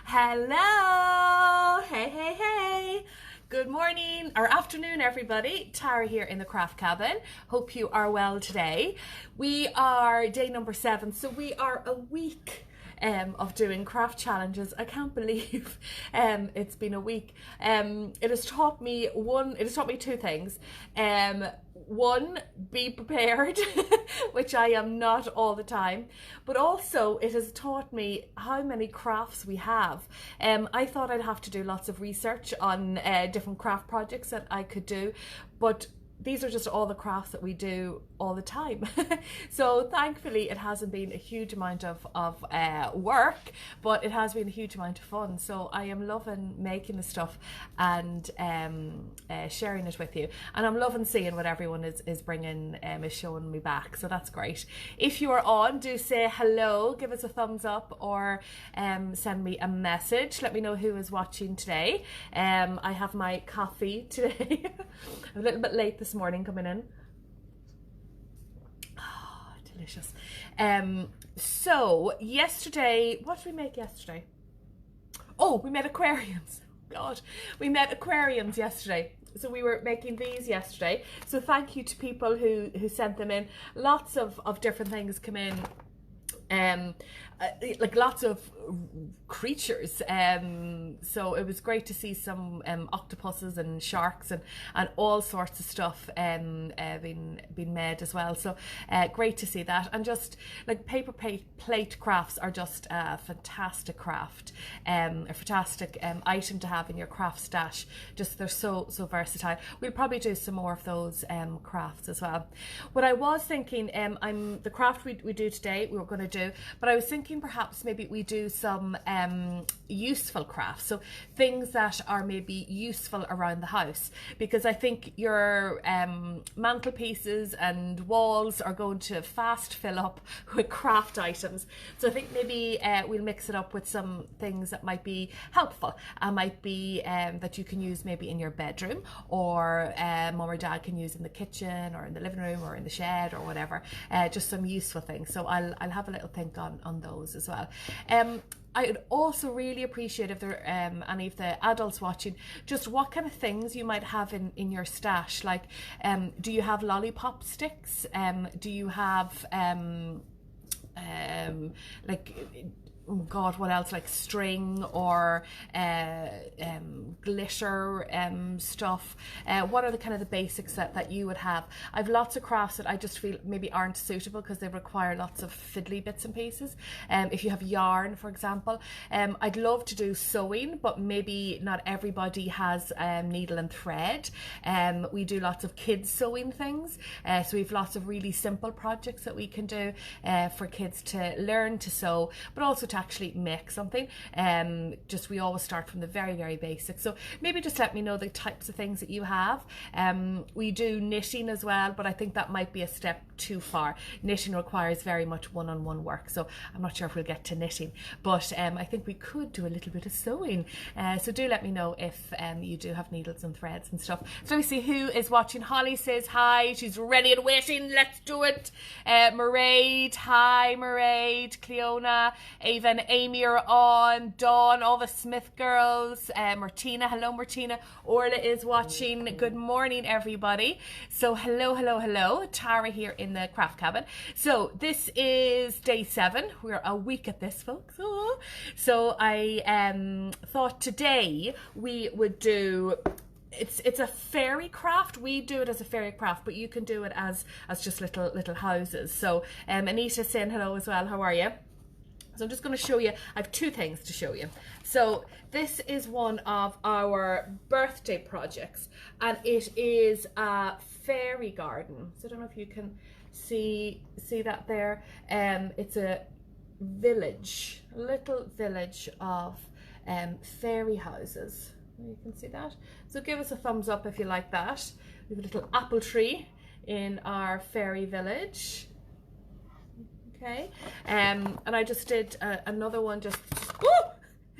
Hello! Hey, hey, hey! Good morning or afternoon, everybody. Tara here in the craft cabin. Hope you are well today. We are day number 7, so we are a week of doing craft challenges. I can't believe it's been a week. It has taught me two things. One, be prepared, which I am not all the time, but also it has taught me how many crafts we have. I thought I'd have to do lots of research on different craft projects that I could do, but these are just all the crafts that we do all the time. So thankfully it hasn't been a huge amount of work, but it has been a huge amount of fun. So I am loving making the stuff and sharing it with you, and I'm loving seeing what everyone is bringing, is showing me back, so that's great. If you are on, do say hello, give us a thumbs up, or send me a message. Let me know who is watching today. I have my coffee today. I'm a little bit late this morning coming in. Oh, delicious. So yesterday, what did we make yesterday? Oh, we made aquariums. God, we made aquariums yesterday. So we were making these yesterday. So thank you to people who sent them in. Lots of different things come in. Like lots of creatures, so it was great to see some octopuses and sharks and all sorts of stuff being made as well, so great to see that. And just like paper plate crafts are just a fantastic craft, a fantastic item to have in your craft stash. Just they're so versatile. We'll probably do some more of those crafts as well. What I was thinking, the craft we do today we were going to do, but I was thinking perhaps maybe we do some useful crafts, so things that are maybe useful around the house, because I think your mantelpieces and walls are going to fast fill up with craft items. So I think maybe we'll mix it up with some things that might be helpful, might be that you can use maybe in your bedroom, or mum or dad can use in the kitchen or in the living room or in the shed or whatever, just some useful things. So I'll have a little think on those as well. I would also really appreciate if there are any of the adults watching, just what kind of things you might have in your stash. Like, do you have lollipop sticks? Do you have like, oh God, what else, like string or glitter stuff? What are the kind of the basics that you would have? I've lots of crafts that I just feel maybe aren't suitable because they require lots of fiddly bits and pieces. If you have yarn, for example, I'd love to do sewing, but maybe not everybody has needle and thread. We do lots of kids sewing things, so we have lots of really simple projects that we can do for kids to learn to sew, but also to actually make something. Just we always start from the very basics, so maybe just let me know the types of things that you have. We do knitting as well, but I think that might be a step too far. Knitting requires very much one-on-one work, so I'm not sure if we'll get to knitting, but I think we could do a little bit of sewing. So do let me know if you do have needles and threads and stuff. So let me see who is watching. Holly says hi, she's ready and waiting, let's do it. Mairead, hi Mairead. Cleona, Ava and Amy are on. Dawn, all the Smith girls. Martina, hello Martina. Orla is watching. Good morning everybody. So hello. Tara here in the craft cabin. So this is day 7. We're a week at this, folks. Oh. So I thought today we would do, it's a fairy craft. We do it as a fairy craft, but you can do it as just little houses. So Anita's saying hello as well. How are you? So I'm just going to show you, I have 2 things to show you. So this is one of our birthday projects, and it is a fairy garden. So I don't know if you can see that there. It's a village, a little village of fairy houses. You can see that. So give us a thumbs up if you like that. We have a little apple tree in our fairy village. Okay, and I just did another one just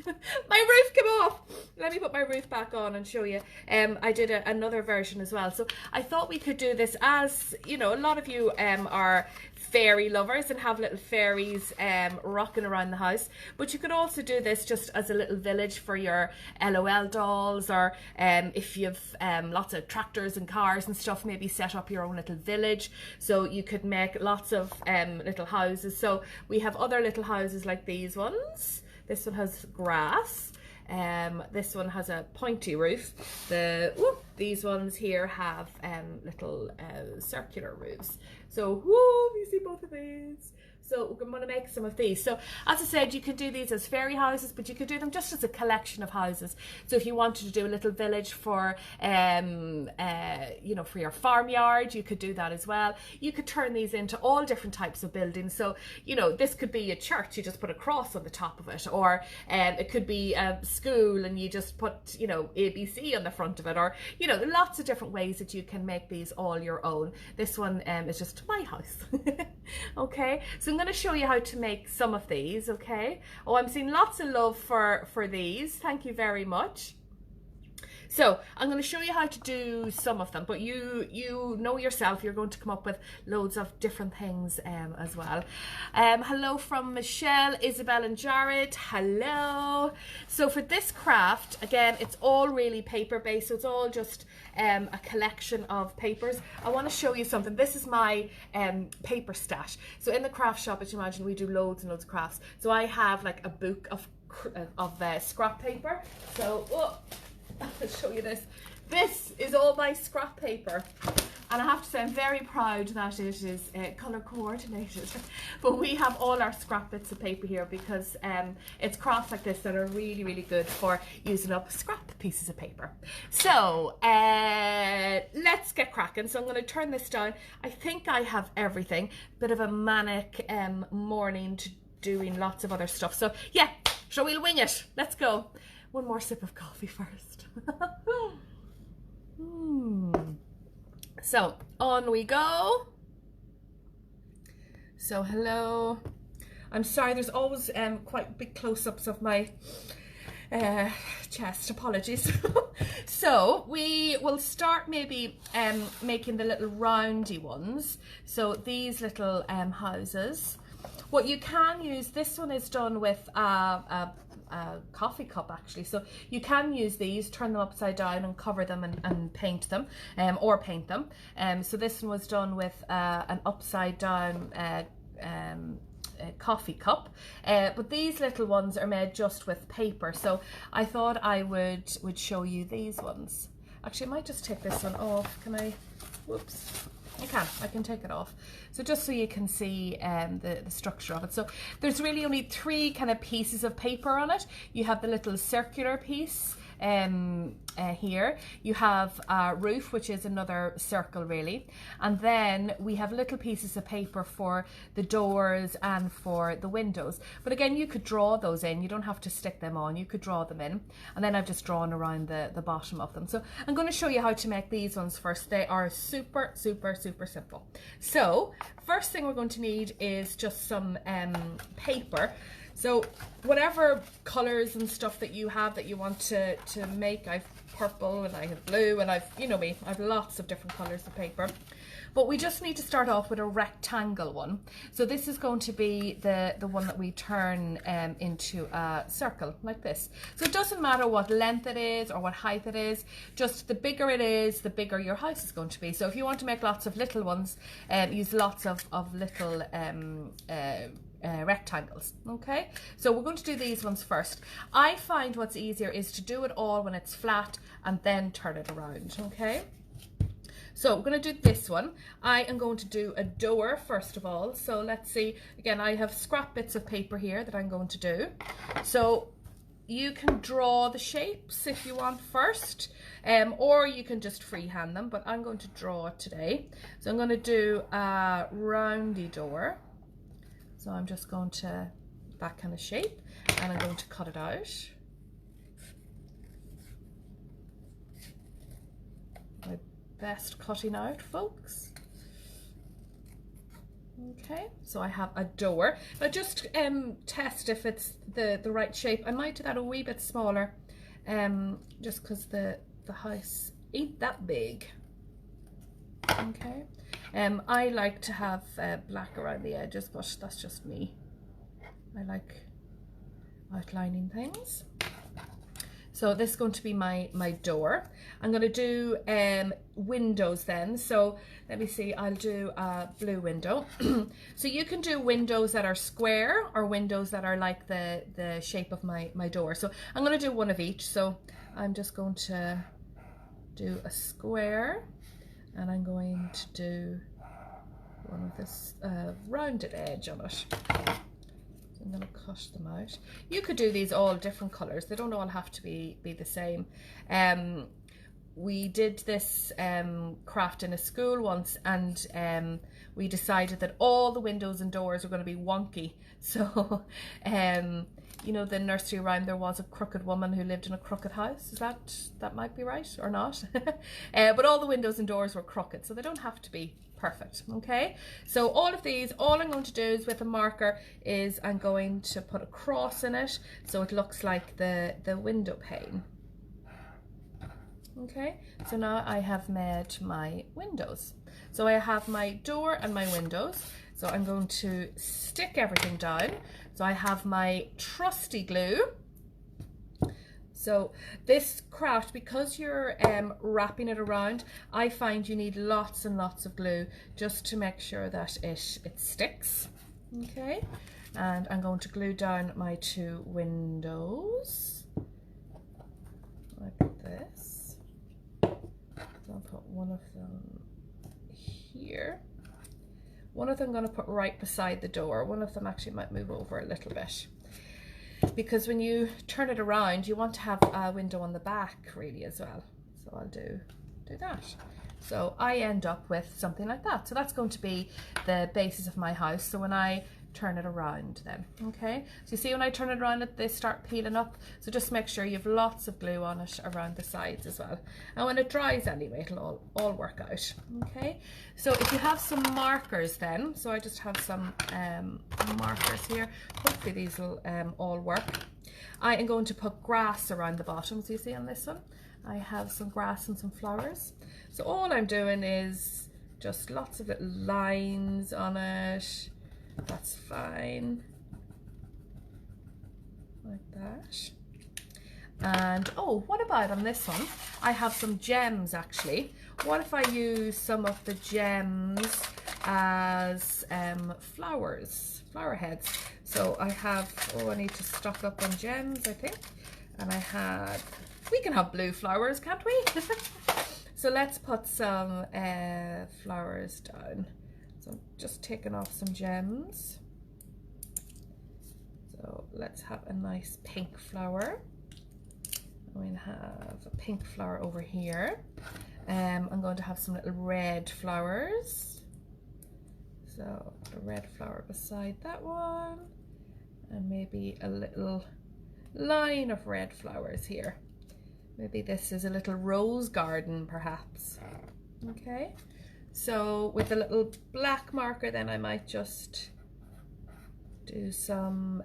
My roof came off. Let me put my roof back on and show you. I did another version as well. So I thought we could do this, as you know, a lot of you are fairy lovers and have little fairies rocking around the house, but you could also do this just as a little village for your LOL dolls, or if you've lots of tractors and cars and stuff, maybe set up your own little village. So you could make lots of little houses. So we have other little houses like these ones. This one has grass. This one has a pointy roof. These ones here have little circular roofs. So you see both of these. So I'm going to make some of these. So as I said, you can do these as fairy houses, but you could do them just as a collection of houses. So if you wanted to do a little village for, you know, for your farmyard, you could do that as well. You could turn these into all different types of buildings. So, you know, this could be a church, you just put a cross on the top of it, or it could be a school and you just put, you know, ABC on the front of it, or, you know, lots of different ways that you can make these all your own. This one is just my house. Okay, so I'm going to show you how to make some of these. Okay, oh, I'm seeing lots of love for these. Thank you very much. So I'm going to show you how to do some of them, but you know yourself, you're going to come up with loads of different things as well. Hello from Michelle, Isabel and Jared. Hello. So for this craft, again, it's all really paper based, so it's all just a collection of papers. I want to show you something. This is my paper stash. So in the craft shop, as you imagine, we do loads and loads of crafts. So I have like a book of scrap paper. So I'll show you this. This is all my scrap paper, and I have to say I'm very proud that it is colour coordinated. But we have all our scrap bits of paper here because it's crafts like this that are really, really good for using up scrap pieces of paper. So let's get cracking. So I'm going to turn this down. I think I have everything. Bit of a manic morning to doing lots of other stuff. So yeah, so we'll wing it. Let's go. One more sip of coffee first. So on we go. So hello. I'm sorry, there's always quite big close-ups of my chest. Apologies. So we will start maybe making the little roundy ones. So these little houses. What you can use, this one is done with a coffee cup actually, so you can use these, turn them upside down and cover them and paint them, or paint them. So this one was done with an upside down coffee cup, but these little ones are made just with paper, so I thought I would show you these ones. Actually, I might just take this one off. Can I? Whoops. I can take it off. So just so you can see the structure of it. So there's really only three kind of pieces of paper on it. You have the little circular piece here. You have a roof, which is another circle really. And then we have little pieces of paper for the doors and for the windows. But again, you could draw those in. You don't have to stick them on. You could draw them in. And then I've just drawn around the bottom of them. So I'm going to show you how to make these ones first. They are super, super, super simple. So first thing we're going to need is just some paper. So whatever colours and stuff that you have that you want to make, I've purple and I have blue and I've, you know me, I've lots of different colours of paper. But we just need to start off with a rectangle one. So this is going to be the one that we turn into a circle like this. So it doesn't matter what length it is or what height it is, just the bigger it is, the bigger your house is going to be. So if you want to make lots of little ones, use lots of little rectangles. Okay, so we're going to do these ones first. I find what's easier is to do it all when it's flat and then turn it around. Okay, so we're going to do this one. I am going to do a door first of all. So let's see, again, I have scrap bits of paper here that I'm going to do. So you can draw the shapes if you want first, or you can just freehand them, but I'm going to draw it today. So I'm going to do a roundy door. So I'm just going to that kind of shape, and I'm going to cut it out. My best cutting out, folks. Okay, so I have a door. Now just test if it's the right shape. I might do that a wee bit smaller, just because the house ain't that big. Okay, I like to have black around the edges, but that's just me. I like outlining things. So this is going to be my door. I'm going to do windows then. So let me see, I'll do a blue window. So you can do windows that are square or windows that are like the shape of my door. So I'm going to do one of each. So I'm just going to do a square, and I'm going to do one of this rounded edge on it. I'm going to cut them out. You could do these all different colours. They don't all have to be the same. We did this craft in a school once, and we decided that all the windows and doors were going to be wonky. So, you know the nursery rhyme, there was a crooked woman who lived in a crooked house. Is that might be right or not? But all the windows and doors were crooked, so they don't have to be perfect. Okay, so all of these, all I'm going to do is with a marker is I'm going to put a cross in it so it looks like the window pane. Okay, so now I have made my windows. So I have my door and my windows. So I'm going to stick everything down. So I have my trusty glue. So this craft, because you're wrapping it around, I find you need lots and lots of glue just to make sure that it sticks. Okay, and I'm going to glue down my two windows like this. So I'll put one of them here. One of them I'm going to put right beside the door. One of them actually might move over a little bit, because when you turn it around you want to have a window on the back really as well. So I'll do that. So I end up with something like that. So that's going to be the basis of my house. So when I turn it around then, okay, so you see when I turn it around they start peeling up. So just make sure you have lots of glue on it around the sides as well, and when it dries anyway it'll all work out. Okay, so if you have some markers then, so I just have some markers here, hopefully these will all work. I am going to put grass around the bottom. So you see on this one I have some grass and some flowers. So all I'm doing is just lots of little lines on it. That's fine, like that. And oh, what about on this one? I have some gems actually. What if I use some of the gems as flowers, flower heads? So I have, oh, I need to stock up on gems, I think. And we can have blue flowers, can't we? So let's put some flowers down. So I'm just taking off some gems. So let's have a nice pink flower. I'm going to have a pink flower over here. I'm going to have some little red flowers. So a red flower beside that one. And maybe a little line of red flowers here. Maybe this is a little rose garden perhaps. Okay. So with a little black marker then I might just do some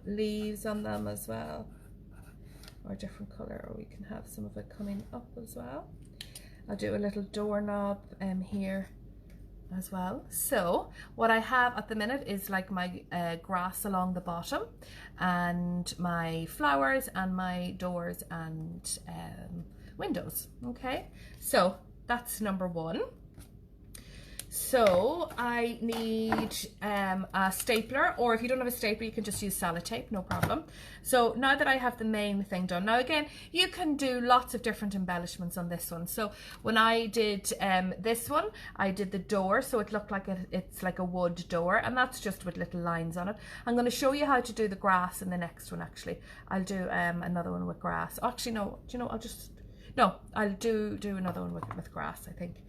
leaves on them as well, or a different colour, or we can have some of it coming up as well. I'll do a little doorknob here as well. So what I have at the minute is like my grass along the bottom, and my flowers and my doors and windows. Okay, so that's number one. So I need a stapler, or if you don't have a stapler you can just use sellotape, no problem. So now that I have the main thing done, now again you can do lots of different embellishments on this one. So when I did this one, I did the door so it looked like it's like a wood door, and that's just with little lines on it. I'm going to show you how to do the grass in the next one. Actually I'll do another one with grass. Actually no, do you know, I'll do another one with grass, I think.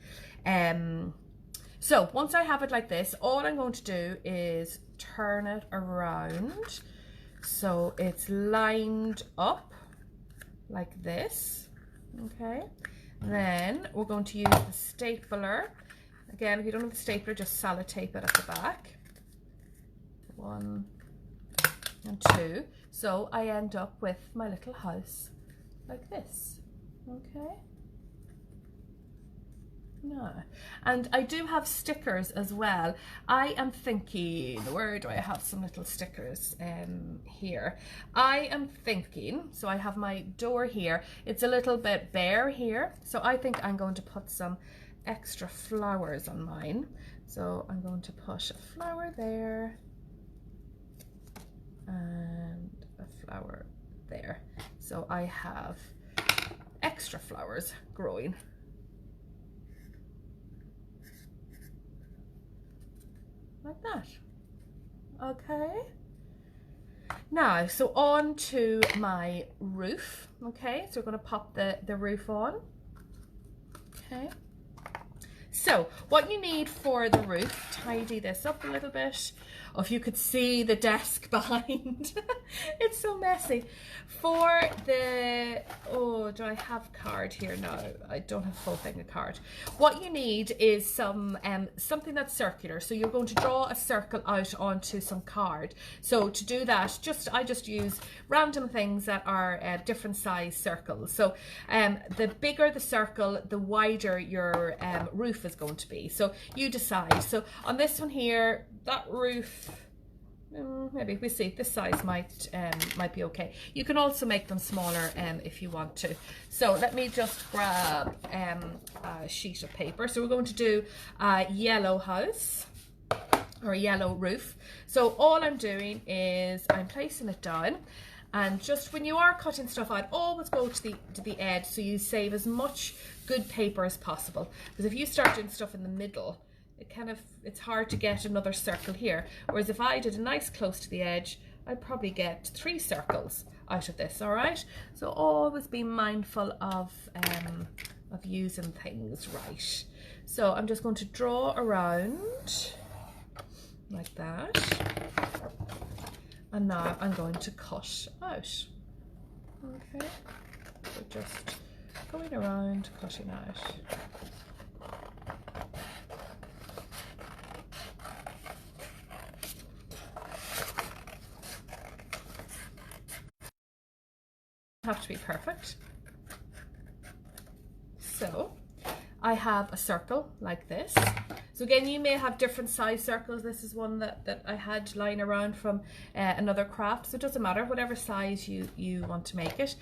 So once I have it like this, all I'm going to do is turn it around so it's lined up like this. Okay, then we're going to use the stapler again, if you don't have the stapler, just sellotape it at the back. 1 and 2. So I end up with my little house like this. Okay. No. And I do have stickers as well. I am thinking, where do I have some little stickers here? I am thinking, so I have my door here. It's a little bit bare here. So I think I'm going to put some extra flowers on mine. So I'm going to put a flower there and a flower there. So I have extra flowers growing. Like that. Okay. Now, so on to my roof. Okay, so we're going to pop the roof on. Okay. So what you need for the roof, tidy this up a little bit. Oh, if you could see the desk behind, it's so messy. For the, oh, do I have card here? No, I don't have a full thing of card. What you need is some something that's circular. So you're going to draw a circle out onto some card. So to do that, I just use random things that are different size circles. So the bigger the circle, the wider your roof is going to be. So you decide. So on this one here, that roof, maybe we see this size might be okay. You can also make them smaller if you want to. So let me just grab a sheet of paper. So we're going to do a yellow house or a yellow roof. So all I'm doing is I'm placing it down. And just when you are cutting stuff out, always go to the edge so you save as much good paper as possible. Because if you start doing stuff in the middle, it's hard to get another circle here. Whereas if I did a nice close to the edge, I'd probably get 3 circles out of this, all right? So always be mindful of using things right. So I'm just going to draw around like that. And now I'm going to cut out. Okay, so just going around, cutting out. Have to be perfect. So I have a circle like this. So again, you may have different size circles. This is one that I had lying around from another craft. So it doesn't matter, whatever size you want to make it.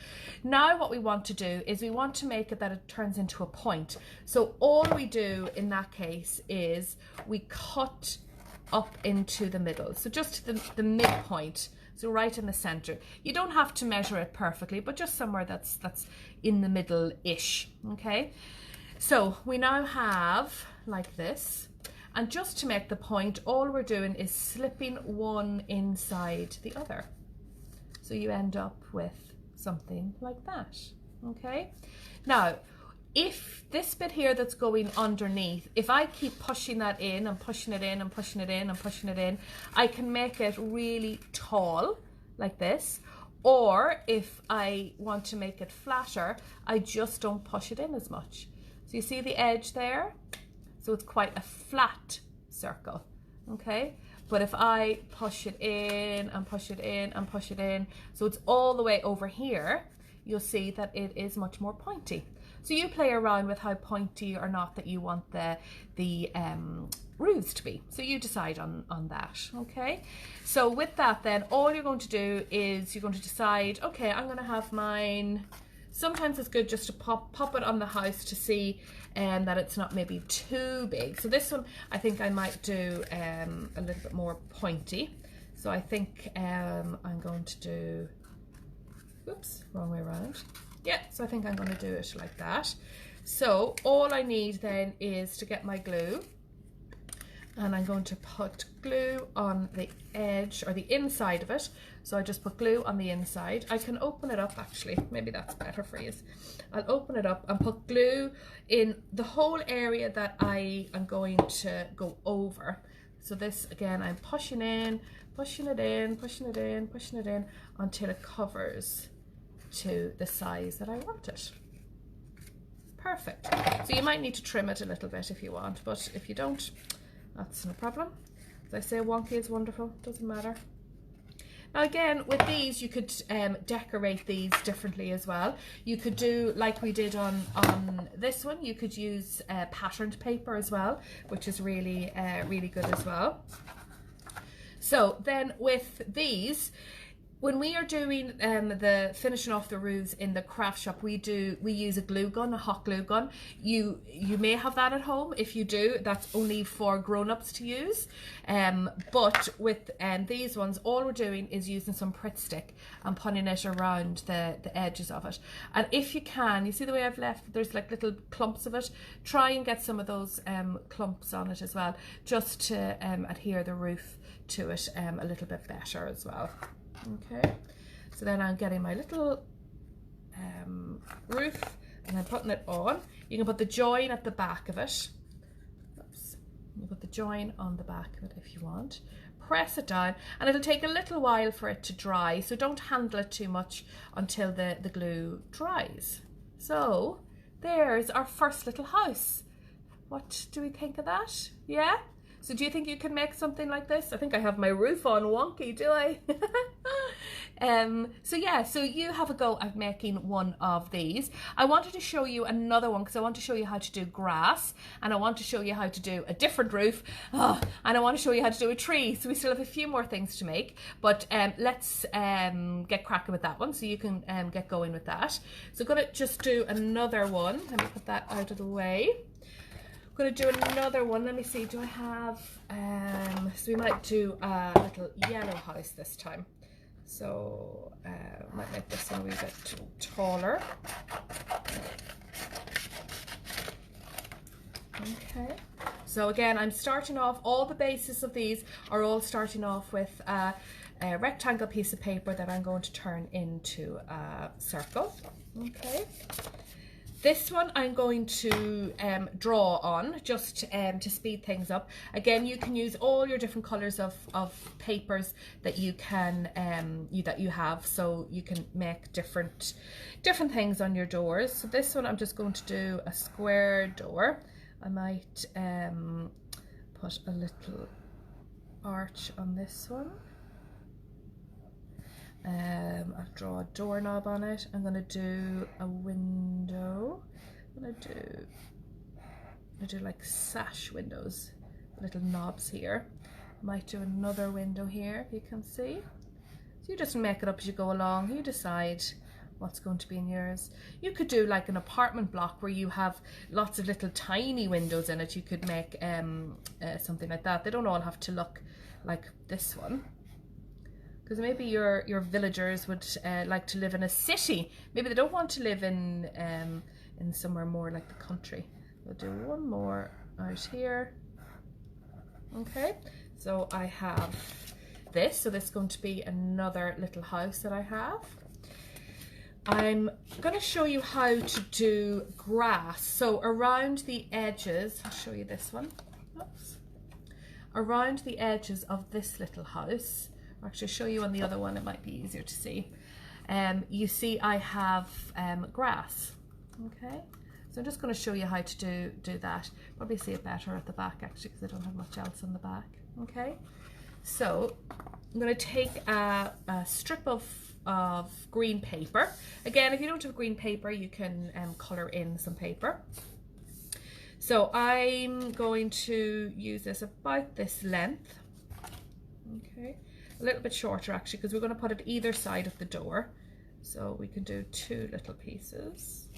Now what we want to do is we want to make it that it turns into a point. So all we do in that case is we cut up into the middle. So just the midpoint. So right in the center. You don't have to measure it perfectly, but just somewhere that's in the middle-ish, okay? So we now have like this, and just to make the point, all we're doing is slipping one inside the other. So you end up with something like that, okay? Now, if this bit here that's going underneath, if I keep pushing that in and pushing it in and pushing it in and pushing it in, I can make it really tall like this. Or if I want to make it flatter, I just don't push it in as much. So you see the edge there? So it's quite a flat circle, okay? But if I push it in and push it in and push it in, so it's all the way over here, you'll see that it is much more pointy. So you play around with how pointy or not that you want the roofs to be. So you decide on that, okay? So with that then, all you're going to do is you're going to decide, okay, I'm going to have mine. Sometimes it's good just to pop it on the house to see that it's not maybe too big. So this one, I think I might do a little bit more pointy. So I think I'm going to do, whoops, wrong way around. Yeah, so I think I'm going to do it like that. So all I need then is to get my glue, and I'm going to put glue on the edge or the inside of it. So I just put glue on the inside. I can open it up actually, maybe that's better for you. I'll open it up and put glue in the whole area that I am going to go over. So this again, I'm pushing in, pushing it in, pushing it in, pushing it in until it covers to the size that I want it. Perfect. So you might need to trim it a little bit if you want, but if you don't, that's no problem. As I say, wonky is wonderful, doesn't matter. Now again, with these, you could decorate these differently as well. You could do like we did on this one. You could use patterned paper as well, which is really, really good as well. So then with these, when we are doing the finishing off the roofs in the craft shop, we use a glue gun, a hot glue gun. You may have that at home. If you do, that's only for grown-ups to use. But with these ones, all we're doing is using some Pritt stick and putting it around the edges of it. And if you can, you see the way I've left, there's like little clumps of it. Try and get some of those clumps on it as well, just to adhere the roof to it a little bit better as well. Okay, so then I'm getting my little roof and I'm putting it on. You can put the join at the back of it. Oops. You put the join on the back of it if you want. Press it down, and it'll take a little while for it to dry, so don't handle it too much until the glue dries. So there's our first little house. What do we think of that? Yeah? So do you think you can make something like this? I think I have my roof on wonky, do I? So yeah, so you have a go at making one of these. I wanted to show you another one because I want to show you how to do grass, and I want to show you how to do a different roof, and I want to show you how to do a tree. So we still have a few more things to make, but let's get cracking with that one so you can get going with that. So I'm gonna just do another one. Let me put that out of the way. I'm going to do another one. Let me see, do I have, so we might do a little yellow house this time. So might make this one a wee bit taller. Okay, so again, I'm starting off, all the bases of these are all starting off with a rectangle piece of paper that I'm going to turn into a circle. Okay. This one I'm going to draw on just to speed things up. Again, you can use all your different colors of papers that you can that you have, so you can make different things on your doors. So this one I'm just going to do a square door. I might put a little arch on this one. I'll draw a doorknob on it. I'm going to do a window. I'm going to do like sash windows, little knobs here. I might do another window here, if you can see. So you just make it up as you go along. You decide what's going to be in yours. You could do like an apartment block where you have lots of little tiny windows in it. You could make something like that. They don't all have to look like this one. Because maybe your villagers would like to live in a city. Maybe they don't want to live in somewhere more like the country. We'll do one more out here. Okay, so I have this. So this is going to be another little house that I have. I'm going to show you how to do grass. So around the edges, I'll show you this one. Oops. Around the edges of this little house, I'll actually show you on the other one, it might be easier to see. You see I have grass, okay? So I'm just going to show you how to do that. Probably see it better at the back actually, because I don't have much else on the back, okay? So I'm going to take a strip of green paper. Again, if you don't have green paper, you can colour in some paper. So I'm going to use this about this length, okay? A little bit shorter actually, because we're going to put it either side of the door. So we can do two little pieces,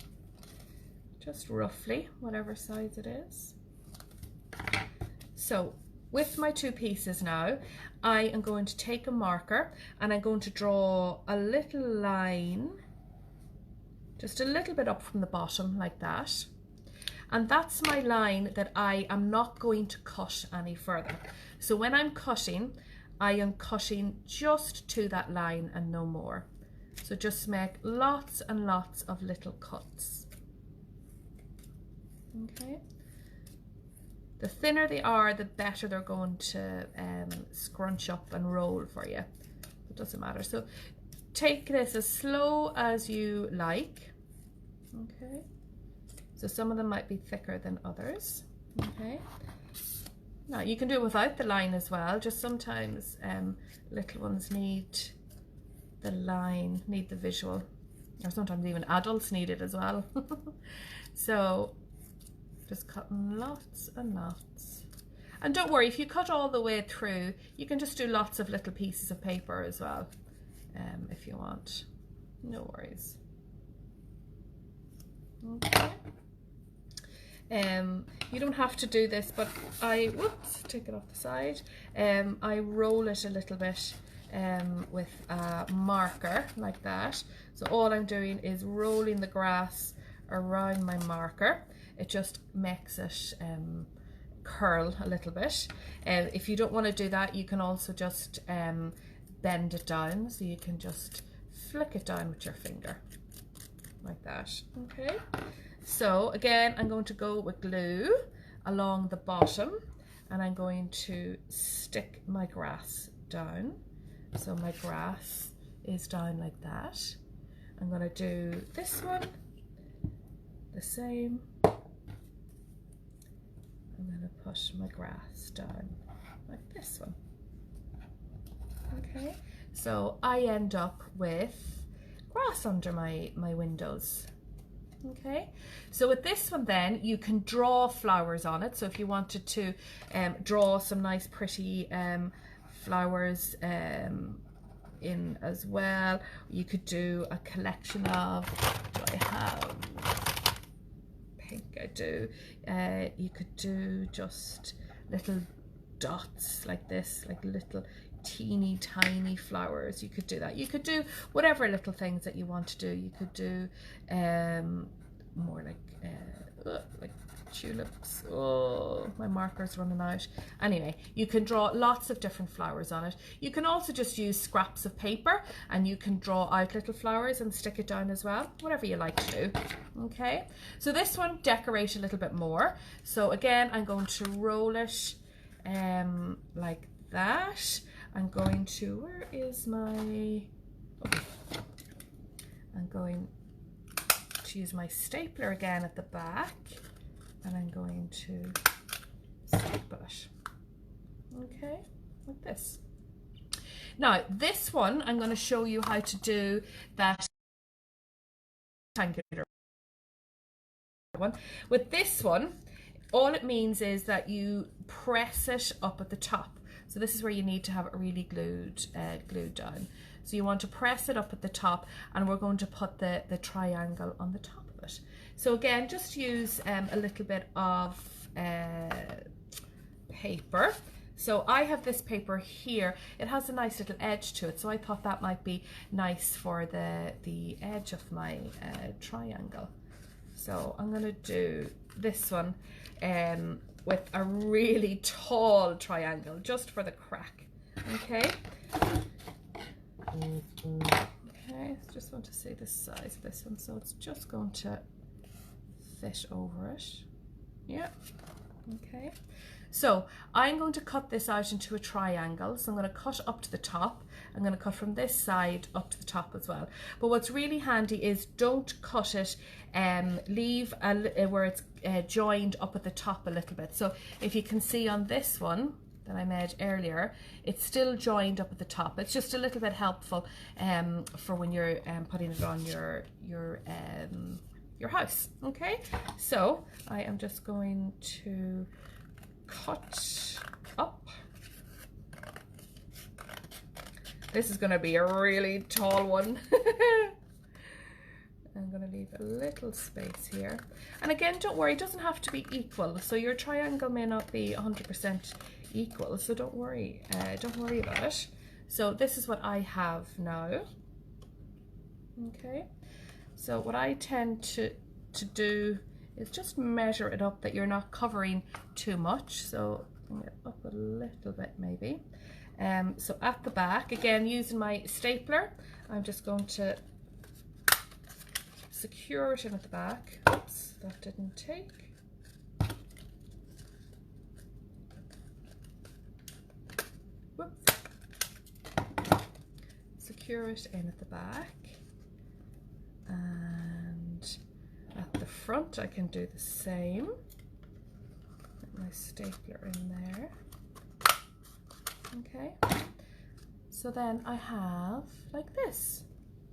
just roughly, whatever size it is. So with my two pieces now, I am going to take a marker and I'm going to draw a little line, just a little bit up from the bottom like that. And that's my line that I am not going to cut any further. So when I'm cutting, I am cutting just to that line and no more. So just make lots and lots of little cuts. Okay. The thinner they are, the better they're going to scrunch up and roll for you. It doesn't matter. So take this as slow as you like. Okay. So some of them might be thicker than others. Okay. Now you can do it without the line as well, just sometimes little ones need the line, need the visual, or sometimes even adults need it as well. So just cutting lots and lots. And don't worry, if you cut all the way through, you can just do lots of little pieces of paper as well, if you want. No worries. Okay. You don't have to do this, but whoops, take it off the side. I roll it a little bit with a marker like that. So all I'm doing is rolling the grass around my marker. It just makes it curl a little bit. If you don't want to do that, you can also just bend it down, so you can just flick it down with your finger like that. Okay, so again I'm going to go with glue along the bottom, and I'm going to stick my grass down. So my grass is down like that. I'm going to do this one the same. I'm going to push my grass down like this one. Okay, so I end up with grass under my windows. Okay, so with this one then you can draw flowers on it. So if you wanted to draw some nice pretty flowers in as well, you could do a collection of, do I have pink? I do. You could do just little dots like this, like little teeny tiny flowers. You could do that. You could do whatever little things that you want to do. You could do more like tulips. Oh, my marker's running out. Anyway, you can draw lots of different flowers on it. You can also just use scraps of paper and you can draw out little flowers and stick it down as well, whatever you like to do. Okay, so this one, decorate a little bit more. So again, I'm going to roll it like that. I'm going to, where is my, okay. I'm going to use my stapler again at the back, and I'm going to staple it. Okay, like this. Now this one, I'm going to show you how to do that rectangular one. With this one, all it means is that you press it up at the top. So this is where you need to have it really glued down. So you want to press it up at the top, and we're going to put the triangle on the top of it. So again, just use a little bit of paper. So I have this paper here. It has a nice little edge to it, so I thought that might be nice for the edge of my triangle. So I'm going to do this one with a really tall triangle, just for the crack. Okay. Okay, just want to see the size of this one, so it's just going to fit over it. Yeah. Okay. So I'm going to cut this out into a triangle. So I'm going to cut up to the top. I'm going to cut from this side up to the top as well. But what's really handy is don't cut it, leave where it's joined up at the top a little bit. So if you can see on this one that I made earlier, it's still joined up at the top. It's just a little bit helpful for when you're putting it on your house. Okay, so I am just going to cut up. This is going to be a really tall one. I'm going to leave a little space here, and again, don't worry, it doesn't have to be equal. So your triangle may not be 100% equal, so don't worry about it. So this is what I have now. Okay, so what I tend to do is just measure it up that you're not covering too much. So bring it up a little bit maybe. So at the back, again using my stapler, I'm just going to secure it in at the back. Oops, that didn't take. Whoops. Secure it in at the back, and at the front I can do the same. Put my stapler in there. Okay, so then I have like this.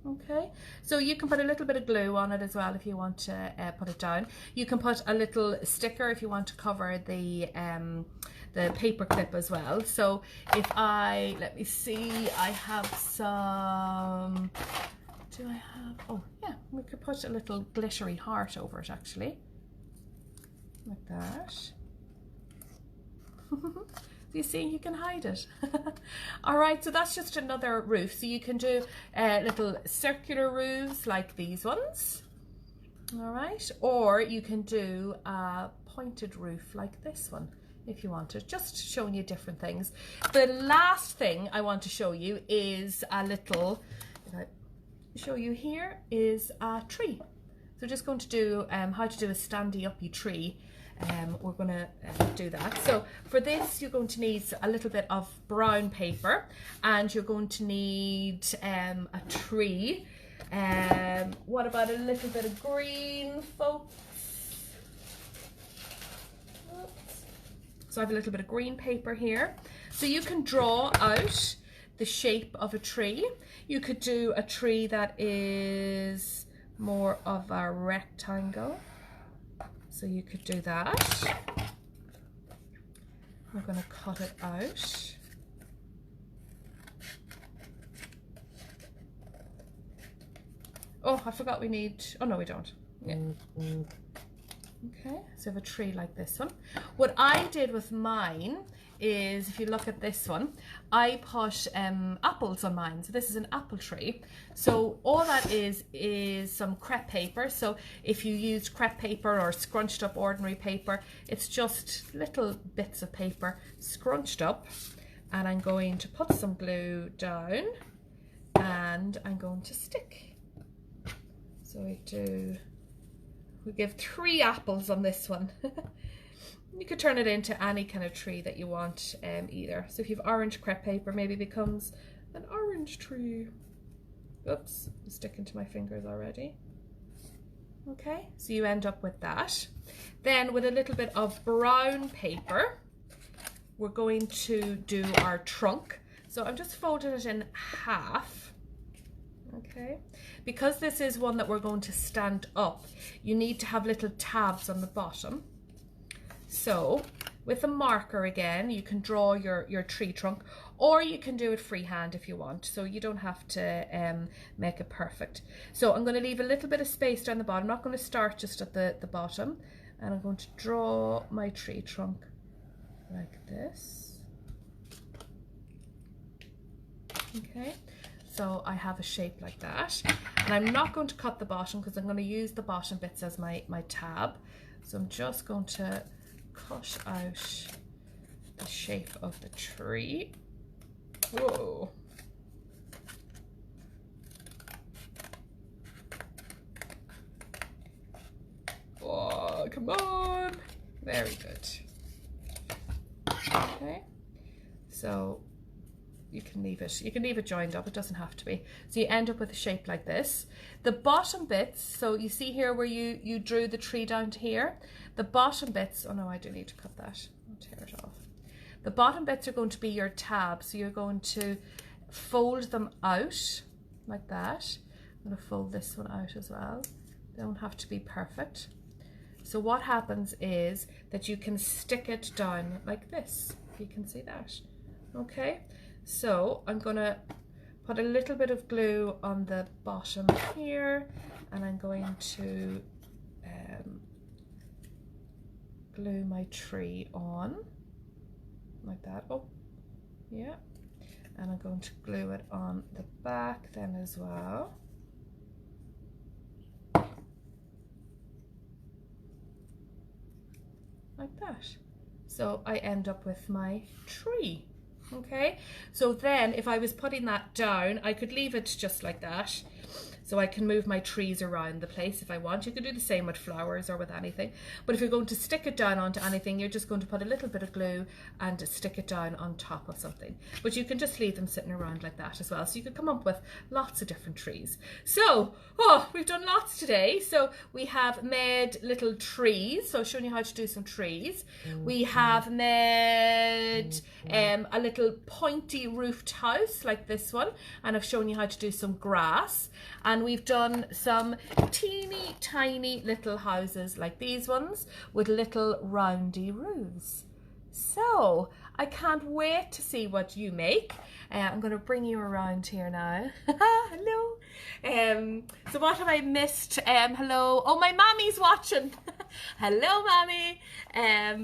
Okay, so you can put a little bit of glue on it as well if you want to put it down. You can put a little sticker if you want to cover the paper clip as well. So if I, let me see, I have some, do I have, oh yeah, we could put a little glittery heart over it actually, like that. You see, you can hide it. All right, so that's just another roof. So you can do little circular roofs like these ones. All right, or you can do a pointed roof like this one if you wanted, just showing you different things. The last thing I want to show you is a little, if I show you here, is a tree. So just going to do how to do a standy uppy tree. We're going to do that. So for this you're going to need a little bit of brown paper, and you're going to need a tree. What about a little bit of green, folks? Oops. So I have a little bit of green paper here. So you can draw out the shape of a tree. You could do a tree that is more of a rectangle. So you could do that. We're going to cut it out. Oh, I forgot we need, oh no we don't. Yeah. Okay, so I have a tree like this one. What I did with mine is, if you look at this one, I put apples on mine. So this is an apple tree. So all that is some crepe paper. So if you used crepe paper or scrunched up ordinary paper, it's just little bits of paper scrunched up. And I'm going to put some glue down and I'm going to stick. So we give 3 apples on this one. You could turn it into any kind of tree that you want either. So if you have orange crepe paper, maybe it becomes an orange tree. Oops, I'm sticking to my fingers already. Okay, so you end up with that. Then with a little bit of brown paper, we're going to do our trunk. So I'm just folding it in half. Okay, because this is one that we're going to stand up, you need to have little tabs on the bottom. So with a marker again, you can draw your tree trunk, or you can do it freehand if you want. So you don't have to make it perfect. So I'm going to leave a little bit of space down the bottom. I'm not going to start just at the bottom, and I'm going to draw my tree trunk like this. Okay. So I have a shape like that, and I'm not going to cut the bottom because I'm going to use the bottom bits as my tab. So I'm just going to cut out the shape of the tree. Whoa. Oh, come on. Very good. Okay. So you can leave it joined up, it doesn't have to be. So you end up with a shape like this. The bottom bits, so you see here where you drew the tree down to here, the bottom bits, oh no, I do need to cut that, I'll tear it off. The bottom bits are going to be your tabs, so you're going to fold them out like that. I'm going to fold this one out as well. They don't have to be perfect. So what happens is that you can stick it down like this, if you can see that. Okay. So I'm going to put a little bit of glue on the bottom here, and I'm going to glue my tree on like that. Oh, yeah. And I'm going to glue it on the back then as well. Like that. So I end up with my tree. Okay, so then if I was putting that down, I could leave it just like that, So I can move my trees around the place if I want. You could do the same with flowers or with anything. But if you're going to stick it down onto anything, you're just going to put a little bit of glue and stick it down on top of something. But you can just leave them sitting around like that as well. So you could come up with lots of different trees. So, we've done lots today. So we have made little trees. So showing you how to do some trees. We have made a little pointy roofed house like this one. And I've shown you how to do some grass. And we've done some teeny tiny little houses like these ones with little roundy roofs. So I can't wait to see what you make. I'm going to bring you around here now. Hello. So what have I missed? Hello. Oh, my mommy's watching. Hello, mommy.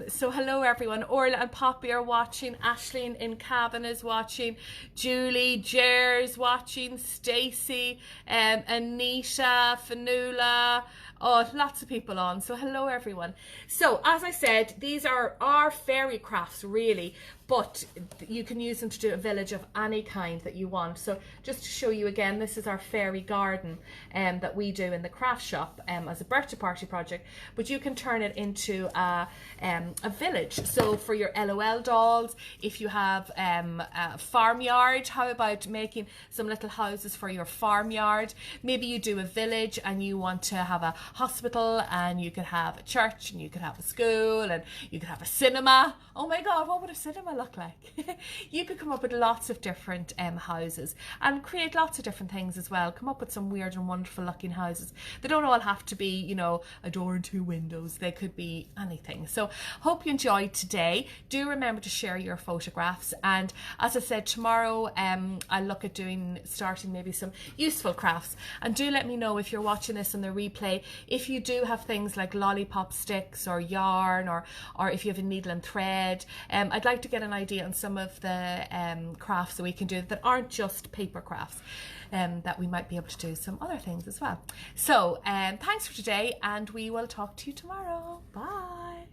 So hello, everyone. Orla and Poppy are watching. Ashleen in cabin is watching. Julie, Jer's watching. Stacey, Anita, Fanula. Oh, lots of people on. So hello, everyone. So as I said, these are our fairy crafts, really, but you can use them to do a village of any kind that you want. So just to show you again, this is our fairy garden that we do in the craft shop as a birthday party project, but you can turn it into a village. So for your LOL dolls, if you have a farmyard, how about making some little houses for your farmyard? Maybe you do a village and you want to have a hospital, and you could have a church, and you could have a school, and you could have a cinema. Oh my God, what would a cinema look like? You could come up with lots of different houses and create lots of different things as well. Come up with some weird and wonderful looking houses. They don't all have to be, you know, a door and 2 windows. They could be anything. So hope you enjoyed today. Do remember to share your photographs, and as I said, tomorrow I'll look at starting maybe some useful crafts. And do let me know if you're watching this on the replay, if you do have things like lollipop sticks or yarn, or if you have a needle and thread. I'd like to get an idea on some of the crafts that we can do that aren't just paper crafts, that we might be able to do some other things as well. So thanks for today, and we will talk to you tomorrow. Bye.